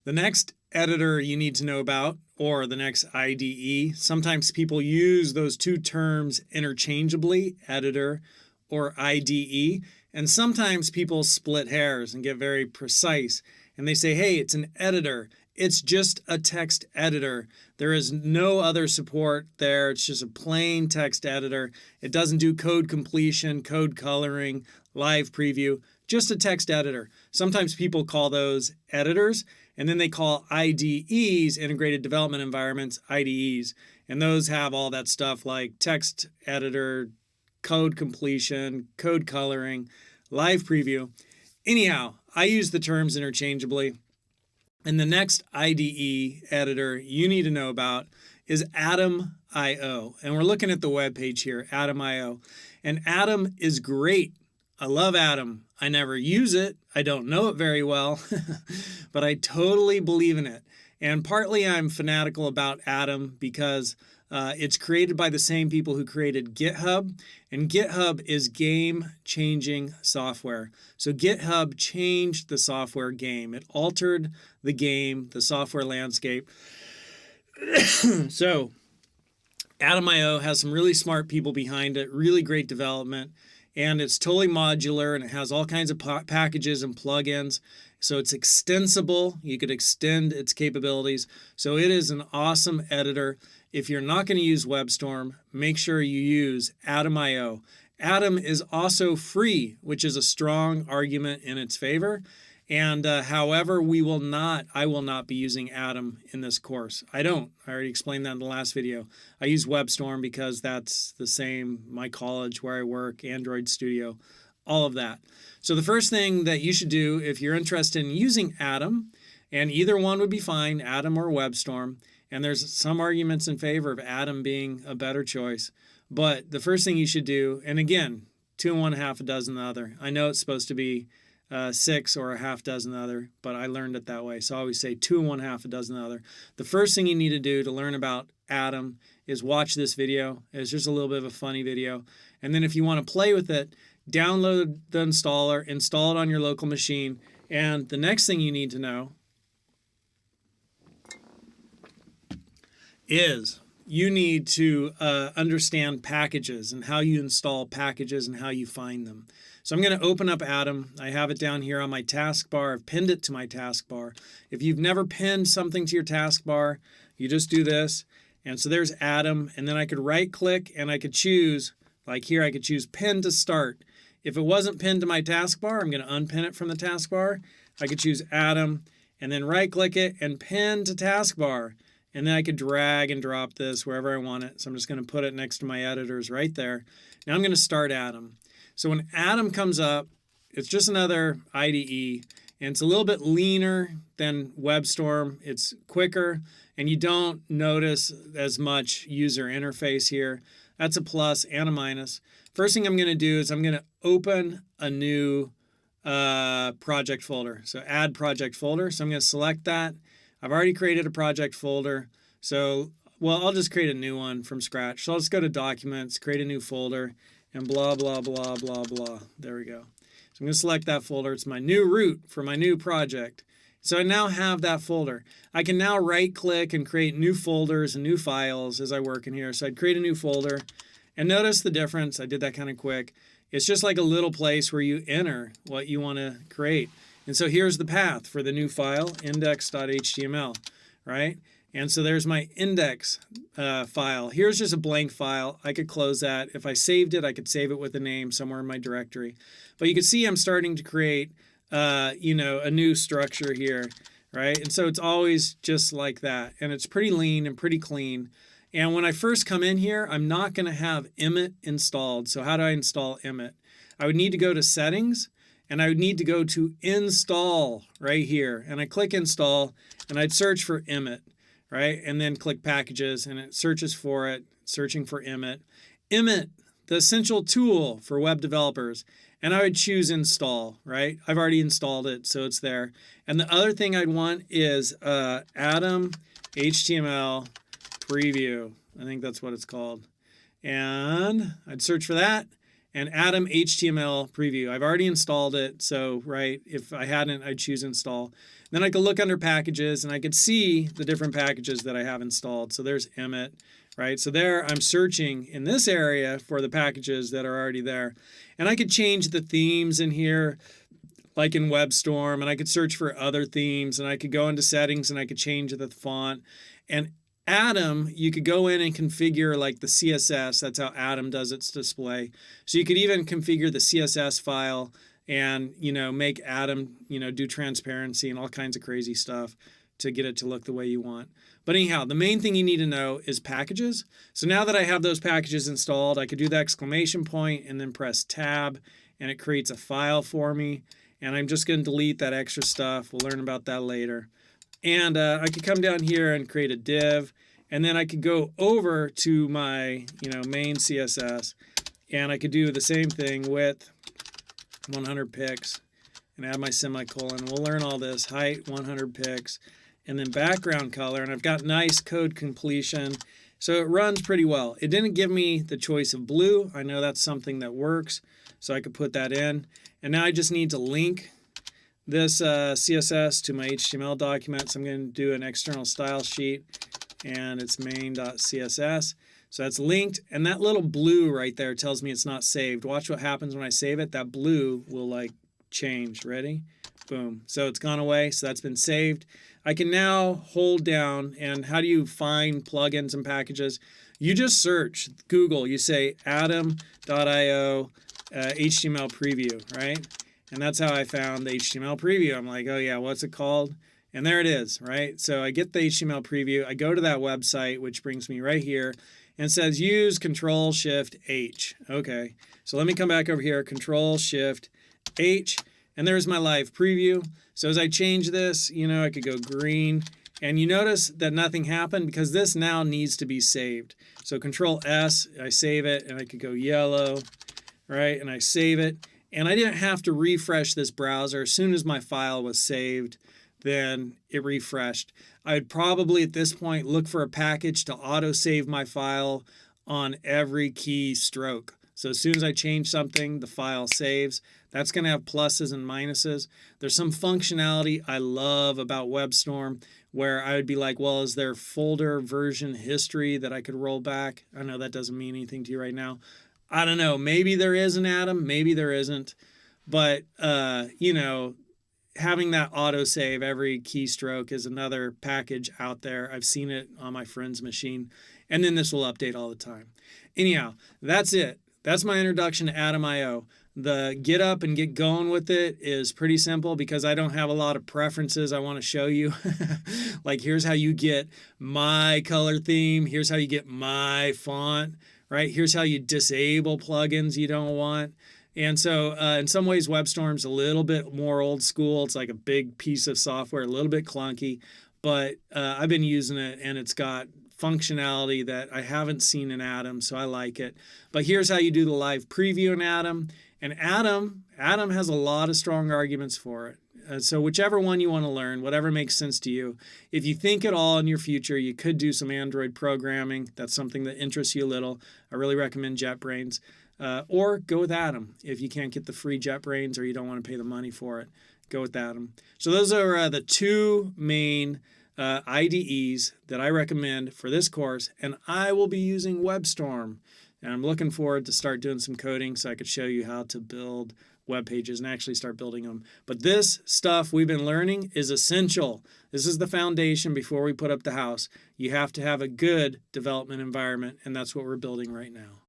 The next editor you need to know about, or the next IDE, sometimes people use those two terms interchangeably, editor or IDE, and sometimes people split hairs and get very precise, and they say, hey, it's an editor. It's just a text editor. There is no other support there. It's just a plain text editor. It doesn't do code completion, code coloring, live preview, just a text editor. Sometimes people call those editors, and then they call IDEs, integrated development environments, IDEs. And those have all that stuff like text editor, code completion, code coloring, live preview. Anyhow, I use the terms interchangeably. And the next IDE editor you need to know about is Atom.io. And we're looking at the web page here, Atom.io. And Atom is great. I love Atom. I never use it. I don't know it very well, but I totally believe in it. And partly I'm fanatical about Atom because it's created by the same people who created GitHub, and GitHub is game-changing software. So GitHub changed the software game. It altered the game, the software landscape. So Atom.io has some really smart people behind it, really great development, and it's totally modular, and it has all kinds of packages and plugins. So it's extensible. You could extend its capabilities. So it is an awesome editor. If you're not going to use WebStorm, make sure you use Atom.io. Atom is also free, which is a strong argument in its favor. And however, I will not be using Atom in this course. I already explained that in the last video. I use WebStorm because that's the same, my college, where I work, Android Studio, all of that. So the first thing that you should do if you're interested in using Atom, and either one would be fine, Atom or WebStorm, and there's some arguments in favor of Atom being a better choice, but the first thing you should do, and again, 2 and 1/2 a dozen the other. I know it's supposed to be 6 or a half dozen the other, but I learned it that way. So I always say 2 and 1/2 a dozen the other. The first thing you need to do to learn about Atom is watch this video. It's just a little bit of a funny video. And then if you want to play with it, download the installer, install it on your local machine. And the next thing you need to know is you need to understand packages and how you install packages and how you find them. So I'm going to open up Atom. I have it down here on my taskbar. I've pinned it to my taskbar. If you've never pinned something to your taskbar, you just do this. And so there's Atom. And then I could right click and I could choose, like here, I could choose pin to start. If it wasn't pinned to my taskbar, I'm going to unpin it from the taskbar. I could choose Atom and then right click it and pin to taskbar. And then I could drag and drop this wherever I want it. So I'm just going to put it next to my editors right there. Now I'm going to start Atom. So when Atom comes up, it's just another IDE, and it's a little bit leaner than WebStorm. It's quicker, and you don't notice as much user interface here. That's a plus and a minus. First thing I'm going to do is I'm going to open a new project folder. So add project folder. So I'm going to select that. I've already created a project folder. So, well, I'll just create a new one from scratch. So I'll just go to Documents, create a new folder, and blah, blah, blah, blah, blah. There we go. So I'm going to select that folder. It's my new root for my new project. So I now have that folder. I can now right click and create new folders and new files as I work in here. So I'd create a new folder, and notice the difference. I did that kind of quick. It's just like a little place where you enter what you want to create. And so here's the path for the new file, index.html, right? And so there's my index file. Here's just a blank file. I could close that. If I saved it, I could save it with a name somewhere in my directory. But you can see I'm starting to create, a new structure here, right? And so it's always just like that. And it's pretty lean and pretty clean. And when I first come in here, I'm not going to have Emmet installed. So how do I install Emmet? I would need to go to Settings, and I would need to go to Install right here. And I click Install, and I'd search for Emmet, right? And then click Packages, and it searches for it, searching for Emmet. Emmet, the essential tool for web developers. And I would choose Install, right? I've already installed it, so it's there. And the other thing I'd want is Atom HTML Preview. I think that's what it's called. And I'd search for that. and Atom HTML preview. I've already installed it, so right, if I hadn't, I'd choose install. Then I could look under packages and I could see the different packages that I have installed. So there's Emmet, right? So there I'm searching in this area for the packages that are already there. And I could change the themes in here, like in WebStorm, and I could search for other themes, and I could go into settings and I could change the font. And Atom, you could go in and configure like the CSS. That's how Atom does its display. So you could even configure the CSS file and, make Atom, do transparency and all kinds of crazy stuff to get it to look the way you want. But anyhow, the main thing you need to know is packages. So now that I have those packages installed, I could do the exclamation point and then press tab, and it creates a file for me. And I'm just going to delete that extra stuff. We'll learn about that later. And I could come down here and create a div, and then I could go over to my main CSS, and I could do the same thing with 100 pixels and add my semicolon. We'll learn all this. Height 100 pixels, and then background color, and I've got nice code completion. So it runs pretty well. It didn't give me the choice of blue. I know that's something that works, so I could put that in. And now I just need to link this CSS to my HTML document. So I'm going to do an external style sheet, and it's main.css. So that's linked, and that little blue right there tells me it's not saved. Watch what happens when I save it. That blue will like change. Ready? Boom. So it's gone away. So that's been saved. I can now hold down, and how do you find plugins and packages? You just search Google. You say atom.io HTML preview, right? And that's how I found the HTML preview. I'm like, oh yeah, what's it called? And there it is, right? So I get the HTML preview. I go to that website, which brings me right here, and says use Control-Shift-H. Okay, so let me come back over here, Control-Shift-H, and there's my live preview. So as I change this, I could go green, and you notice that nothing happened because this now needs to be saved. So Control-S, I save it, and I could go yellow, right? And I save it. And I didn't have to refresh this browser. As soon as my file was saved, then it refreshed. I'd probably at this point look for a package to auto-save my file on every key stroke. So as soon as I change something, the file saves. That's going to have pluses and minuses. There's some functionality I love about WebStorm where I would be like, well, is there folder version history that I could roll back? I know that doesn't mean anything to you right now. I don't know. Maybe there is an Atom. Maybe there isn't. But, having that autosave every keystroke is another package out there. I've seen it on my friend's machine. And then this will update all the time. Anyhow, that's it. That's my introduction to Atom.io. The get up and get going with it is pretty simple because I don't have a lot of preferences I want to show you. Like, here's how you get my color theme. Here's how you get my font. Right? Here's how you disable plugins you don't want. And so in some ways, WebStorm's a little bit more old school. It's like a big piece of software, a little bit clunky, but I've been using it and it's got functionality that I haven't seen in Atom, so I like it. But here's how you do the live preview in Atom. And Atom has a lot of strong arguments for it. So whichever one you want to learn, whatever makes sense to you. If you think at all in your future, you could do some Android programming. That's something that interests you a little. I really recommend JetBrains. Or go with Atom. If you can't get the free JetBrains or you don't want to pay the money for it, go with Atom. So those are the two main IDEs that I recommend for this course. And I will be using WebStorm. And I'm looking forward to start doing some coding so I could show you how to build web pages and actually start building them. But this stuff we've been learning is essential. This is the foundation before we put up the house. You have to have a good development environment, and that's what we're building right now.